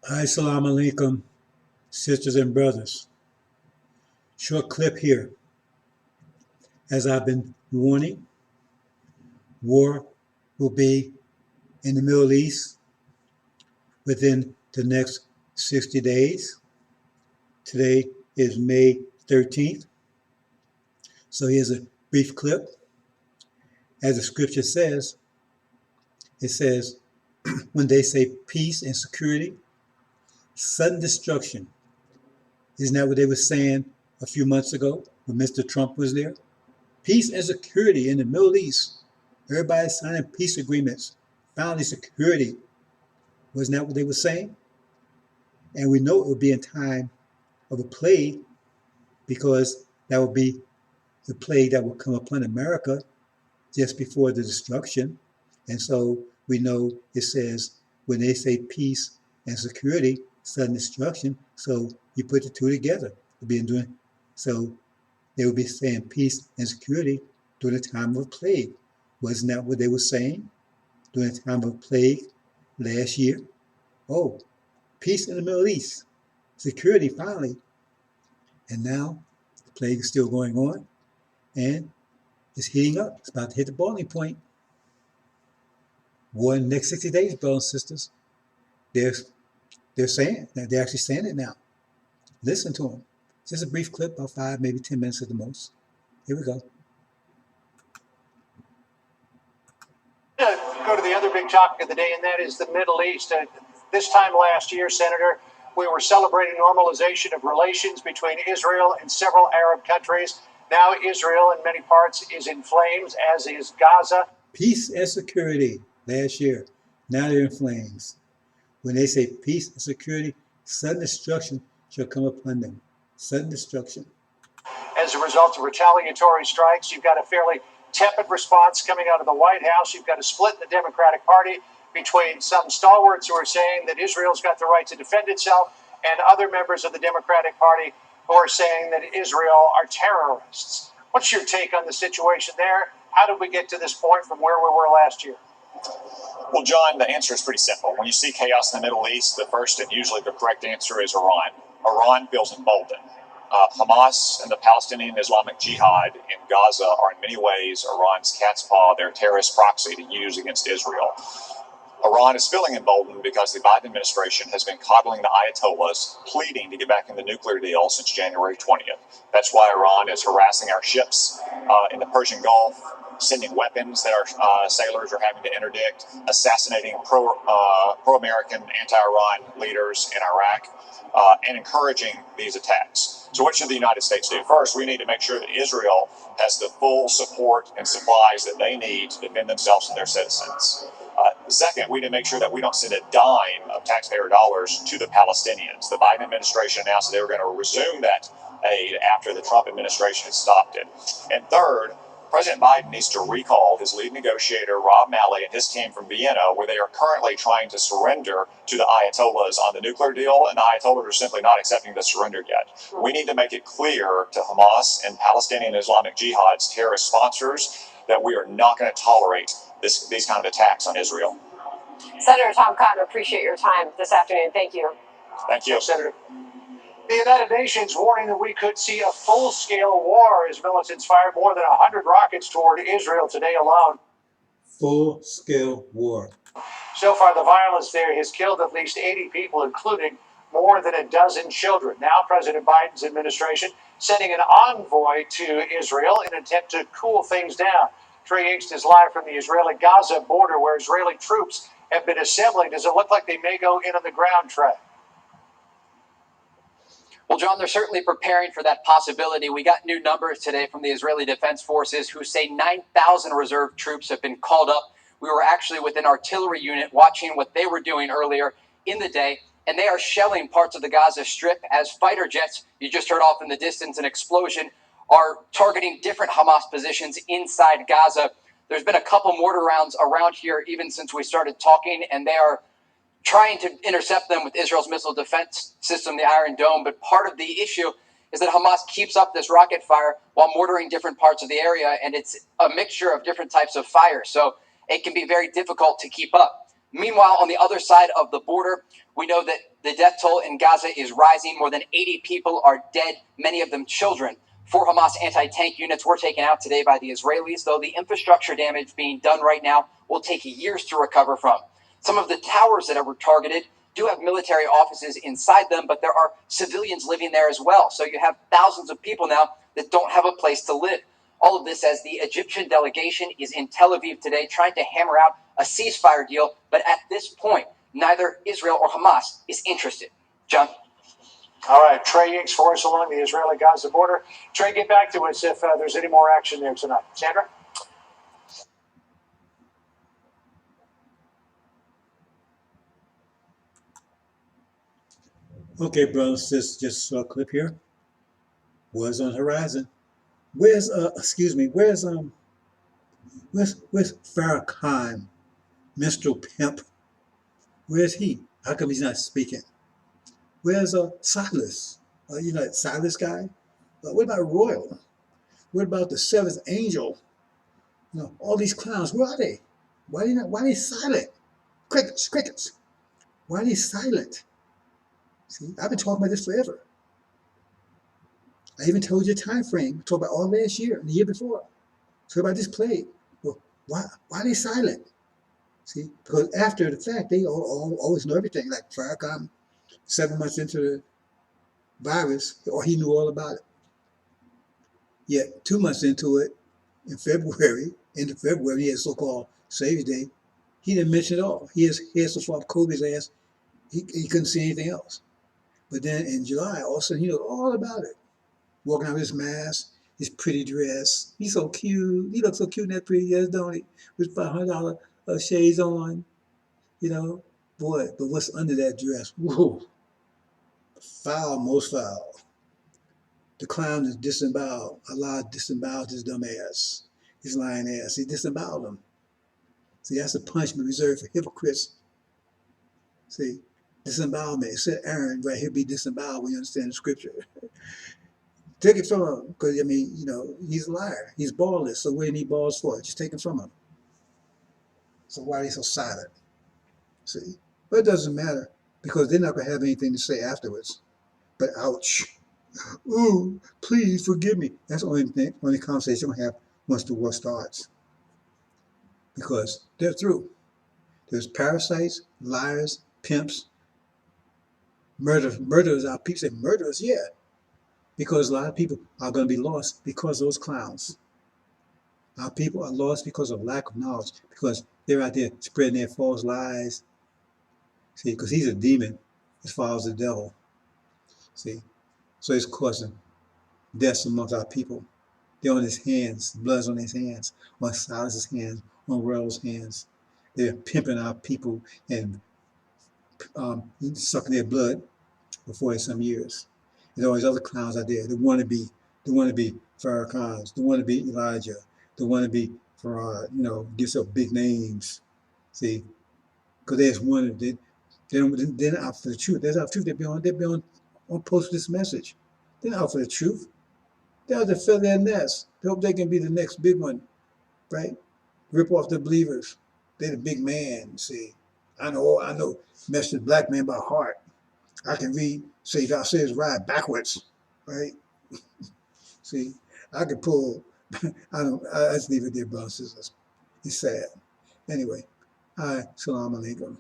Assalamu alaikum, sisters and brothers. Short clip here. As I've been warning, war will be in the Middle East within the next 60 days. Today is May 13th. So here's a brief clip. As the scripture says, it says, when they say peace and security, sudden destruction. Isn't that what they were saying a few months ago when Mr. Trump was there? Peace and security in the Middle East. Everybody's signing peace agreements. Finally, security. Wasn't that what they were saying? And we know it would be in time of a plague, because that would be the plague that would come upon America just before the destruction. And so we know it says when they say peace and security, sudden destruction. So you put the two together. So they would be saying peace and security during the time of a plague. Wasn't that what they were saying during the time of a plague last year? Oh, peace in the Middle East, security finally. And now the plague is still going on, and it's heating up. It's about to hit the boiling point. War in the next 60 days, brothers and sisters. They're saying that they're actually saying it now. Listen to them. Just a brief clip, about 5, maybe 10 minutes at the most. Here we go. Go to the other big topic of the day, and that is the Middle East. This time last year, Senator, we were celebrating normalization of relations between Israel and several Arab countries. Now Israel, in many parts, is in flames, as is Gaza. Peace and security last year. Now they're in flames. When they say peace and security, sudden destruction shall come upon them. Sudden destruction. As a result of retaliatory strikes, you've got a fairly tepid response coming out of the White House. You've got a split in the Democratic Party between some stalwarts who are saying that Israel's got the right to defend itself, and other members of the Democratic Party who are saying that Israel are terrorists. What's your take on the situation there? How did we get to this point from where we were last year? Well, John, the answer is pretty simple. When you see chaos in the Middle East, the first and usually the correct answer is Iran. Iran feels emboldened. Hamas and the Palestinian Islamic Jihad in Gaza are in many ways Iran's cat's paw, their terrorist proxy to use against Israel. Iran is feeling emboldened because the Biden administration has been coddling the Ayatollahs, pleading to get back in the nuclear deal since January 20th. That's why Iran is harassing our ships in the Persian Gulf, sending weapons that our sailors are having to interdict, assassinating pro-American, anti-Iran leaders in Iraq, and encouraging these attacks. So what should the United States do? First, we need to make sure that Israel has the full support and supplies that they need to defend themselves and their citizens. Second, we need to make sure that we don't send a dime of taxpayer dollars to the Palestinians. The Biden administration announced that they were going to resume that aid after the Trump administration had stopped it. And third, President Biden needs to recall his lead negotiator, Rob Malley, and his team from Vienna, where they are currently trying to surrender to the Ayatollahs on the nuclear deal, and the Ayatollahs are simply not accepting the surrender yet. We need to make it clear to Hamas and Palestinian Islamic Jihad's terrorist sponsors that we are not going to tolerate these kind of attacks on Israel. Senator Tom Cotton, appreciate your time this afternoon. Thank you. Thank you. Senator. The United Nations warning that we could see a full-scale war as militants fired more than 100 rockets toward Israel today alone. Full-scale war. So far, the violence there has killed at least 80 people, including more than a dozen children. Now, President Biden's administration sending an envoy to Israel in an attempt to cool things down. Trey East is live from the Israeli-Gaza border, where Israeli troops have been assembling. Does it look like they may go in on the ground, Trey? Well, John, they're certainly preparing for that possibility. We got new numbers today from the Israeli Defense Forces who say 9,000 reserve troops have been called up. We were actually with an artillery unit watching what they were doing earlier in the day, and they are shelling parts of the Gaza Strip as fighter jets, you just heard off in the distance an explosion, are targeting different Hamas positions inside Gaza. There's been a couple mortar rounds around here even since we started talking, and they are trying to intercept them with Israel's missile defense system, the Iron Dome. But part of the issue is that Hamas keeps up this rocket fire while mortaring different parts of the area, and it's a mixture of different types of fire. So it can be very difficult to keep up. Meanwhile, on the other side of the border, we know that the death toll in Gaza is rising. More than 80 people are dead, many of them children. 4 Hamas anti-tank units were taken out today by the Israelis, though the infrastructure damage being done right now will take years to recover from. Some of the towers that were targeted do have military offices inside them, but there are civilians living there as well. So you have thousands of people now that don't have a place to live. All of this as the Egyptian delegation is in Tel Aviv today trying to hammer out a ceasefire deal, but at this point, neither Israel or Hamas is interested. John? All right, Trey Yates for us along the Israeli-Gaza border. Trey, get back to us if there's any more action there tonight. Sandra? Okay, brothers, just saw a clip here. Was on horizon. Where's where's Farrakhan, minstrel pimp? Where's he? How come he's not speaking? Where's Silas? You know that Silas guy? What about Royal? What about the seventh angel? You know, all these clowns, where are they? Why are they silent? Crickets, crickets. Why are they silent? See, I've been talking about this forever. I even told you a time frame. I talked about all last year and the year before. So about this plague. Well, why are they silent? See, because after the fact, they always know everything. Like Farrakhan, 7 months into the virus, or he knew all about it. Yet 2 months into it, in February, end of February, he had so-called Savior's Day. He didn't mention it all. He had so far Kobe's ass, he couldn't see anything else. But then in July, all of a sudden, he knew all about it. Walking out with his mask, his pretty dress. He's so cute. He looks so cute in that pretty dress, don't he? With $500 shades on, you know. Boy, but what's under that dress? Whoa. Foul, most foul. The clown is disemboweled. Allah disemboweled his dumb ass, his lying ass. He disemboweled him. See, that's a punishment reserved for hypocrites. See, disembowelment. It said Aaron right here be disemboweled when you understand the scripture. Take it from him, because I mean, you know, he's a liar. He's ballless, so what do you need balls for? Just take it from him. So why are they so silent? See, but it doesn't matter, because they're not gonna have anything to say afterwards. But ouch. Ooh, please forgive me. That's the only conversation we'll have once the war starts. Because they're through. There's parasites, liars, pimps, murderers. Our people say murderers, yeah. Because a lot of people are going to be lost because of those clowns. Our people are lost because of lack of knowledge, because they're out there spreading their false lies. See, because he's a demon as far as the devil. See, so it's causing deaths amongst our people. They're on his hands, blood's on his hands, on Silas's hands, on Royal's hands. They're pimping our people and sucking their blood for 40 some years. And all these other clowns out there, the wannabe Farrakhan's, the wannabe Elijah, the wannabe Farad, you know, gives up big names. See, because they just wanted they're not out for the truth. They're out for the truth. They'll be on post this message. They're not out for the truth. They're out to fill their nest. They hope they can be the next big one, right? Rip off the believers. They're the big man, see. I know, mess with black man by heart. I can read, say God says ride backwards, right? See, I could pull, I just leave it there, brothers and sisters. It's sad. Anyway, hi, salam alaikum.